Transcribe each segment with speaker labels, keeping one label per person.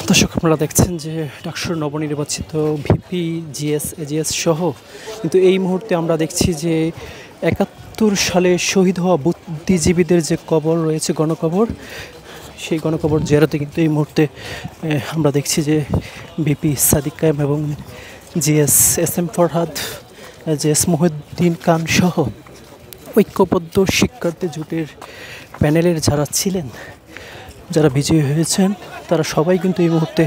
Speaker 1: দর্শক, আপনারা দেখছেন যে ডাকসুর নবনির্বাচিত ভিপি, জিএস, এজিএস সহ কিন্তু এই মুহূর্তে আমরা দেখছি যে ৭১ সালে শহীদ হওয়া বুদ্ধিজীবীদের যে কবর রয়েছে, গণকবর, সেই গণকবর জিয়ারতে কিন্তু এই মুহূর্তে আমরা দেখছি যে ভিপি সাদিক কায়েম এবং GS S M Farhad, GS Mohiuddin Khan সহ ঐক্যবদ্ধ শিক্ষার্থী জোটের প্যানেলের যারা ছিলেন, যারা বিজয়ী হয়েছেন, তারা সবাই কিন্তু এই মুহূর্তে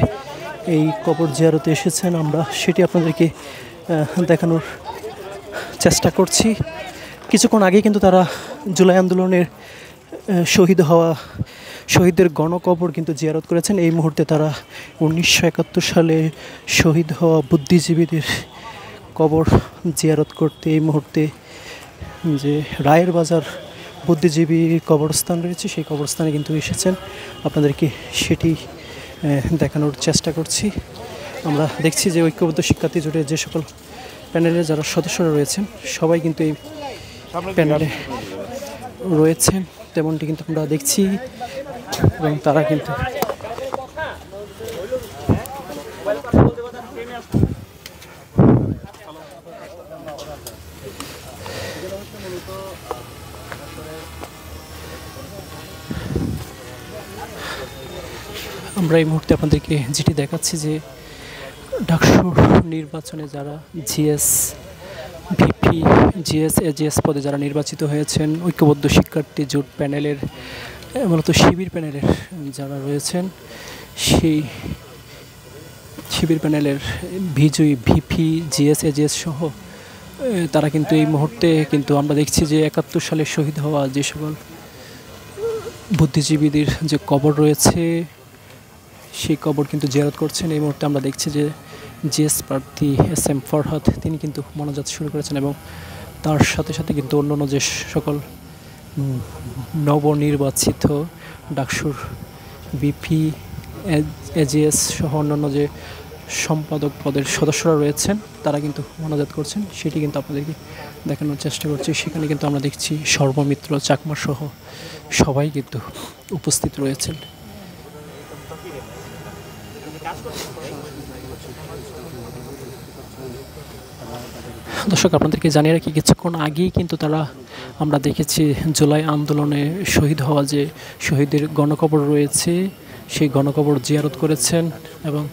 Speaker 1: এই কবর জিয়ারতে এসেছেন। আমরা সেটি আপনাদেরকে দেখানোর চেষ্টা করছি। কিছুক্ষণ আগে কিন্তু তারা জুলাই আন্দোলনের শহীদদের গণকবর কিন্তু জিয়ারত করেছেন। এই মুহূর্তে তারা ১৯৭১ সালে শহীদ হওয়া বুদ্ধিজীবীদের কবর জিয়ারত করতে এই মুহূর্তে যে রায়ের বাজার বুদ্ধিজীবী কবরস্থান রয়েছে, সেই কবরস্থানে কিন্তু এসেছেন। আপনাদেরকে সেটি দেখানোর চেষ্টা করছি। আমরা দেখছি যে ঐক্যবদ্ধ শিক্ষার্থী জোটের যে সকল প্যানেলের যারা সদস্যরা রয়েছেন, সবাই কিন্তু এই প্যানেলে রয়েছেন, তেমনটি কিন্তু আমরা দেখছি। এবং তারা কিন্তু আমরা এই মুহূর্তে আপনাদেরকে যেটি দেখাচ্ছি যে ডাকসুর নির্বাচনে যারা জিএস, ভিপি, জিএস, এজিএস পদে যারা নির্বাচিত হয়েছেন, ঐক্যবদ্ধ শিক্ষার্থী জোট প্যানেলের, মূলত শিবির প্যানেলের যারা রয়েছেন, সেই শিবির প্যানেলের বিজয়ী ভিপি, জিএস, এজিএস সহ তারা কিন্তু এই মুহূর্তে কিন্তু আমরা দেখছি যে ৭১ সালে শহীদ হওয়া যে সকল বুদ্ধিজীবীদের যে কবর রয়েছে, সেই কবর কিন্তু জিয়ারত করছেন। এই মুহূর্তে আমরা দেখছি যে জিএস প্রার্থী এস এম ফরহাদ, তিনি কিন্তু মনোজাত শুরু করেছেন এবং তার সাথে সাথে কিন্তু অন্যান্য যে সকল নবনির্বাচিত ডাকসুর ভিপি, এজিএস সহ অন্যান্য যে সম্পাদক পদের সদস্যরা রয়েছেন, তারা কিন্তু মনোজাত করছেন। সেটি কিন্তু আপনাদেরকে দেখানোর চেষ্টা করছি। সেখানে কিন্তু আমরা দেখছি সর্বমিত্র চাকমা সহ সবাই কিন্তু উপস্থিত রয়েছেন। দর্শক, আপনাদেরকে জানিয়ে রাখি, কিছুক্ষণ আগেই কিন্তু আমরা দেখেছি জুলাই আন্দোলনে শহীদ হওয়া যে শহীদের গণকবর রয়েছে, সেই গণকবর জিয়ারত করেছেন। এবং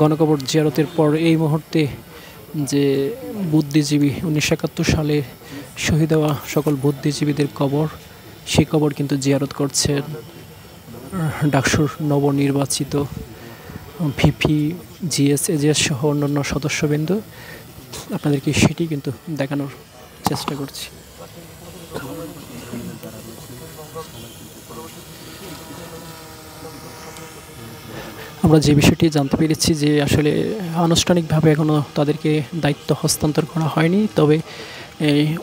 Speaker 1: গণকবর জিয়ারতের পর এই মুহূর্তে যে বুদ্ধিজীবী ১৯৭১ সালে শহীদ হওয়া সকল বুদ্ধিজীবীদের কবর, সেই কবর কিন্তু জিয়ারত করছেন ডাকসুর নবনির্বাচিত ভিপি, জিএস, এজিএস সহ অন্যান্য সদস্যবৃন্দ। আপনাদেরকে সেটি কিন্তু দেখানোর চেষ্টা করছি। আমরা যে বিষয়টি জানতে পেরেছি যে আসলে আনুষ্ঠানিকভাবে এখনও তাদেরকে দায়িত্ব হস্তান্তর করা হয়নি, তবে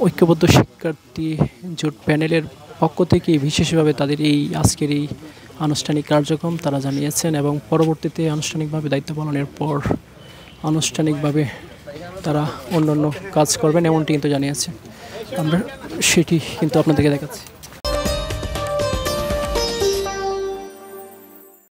Speaker 1: ঐক্যবদ্ধ শিক্ষার্থী জোট প্যানেলের পক্ষ থেকে বিশেষভাবে তাদের এই আজকের এই আনুষ্ঠানিক কার্যক্রম তারা জানিয়েছেন এবং পরবর্তীতে আনুষ্ঠানিকভাবে দায়িত্ব পালনের পর আনুষ্ঠানিকভাবে তারা অন্যান্য কাজ করবেন, এমনটি কিন্তু জানিয়েছেন। আমরা সেটি কিন্তু আপনাদেরকে দেখাচ্ছি।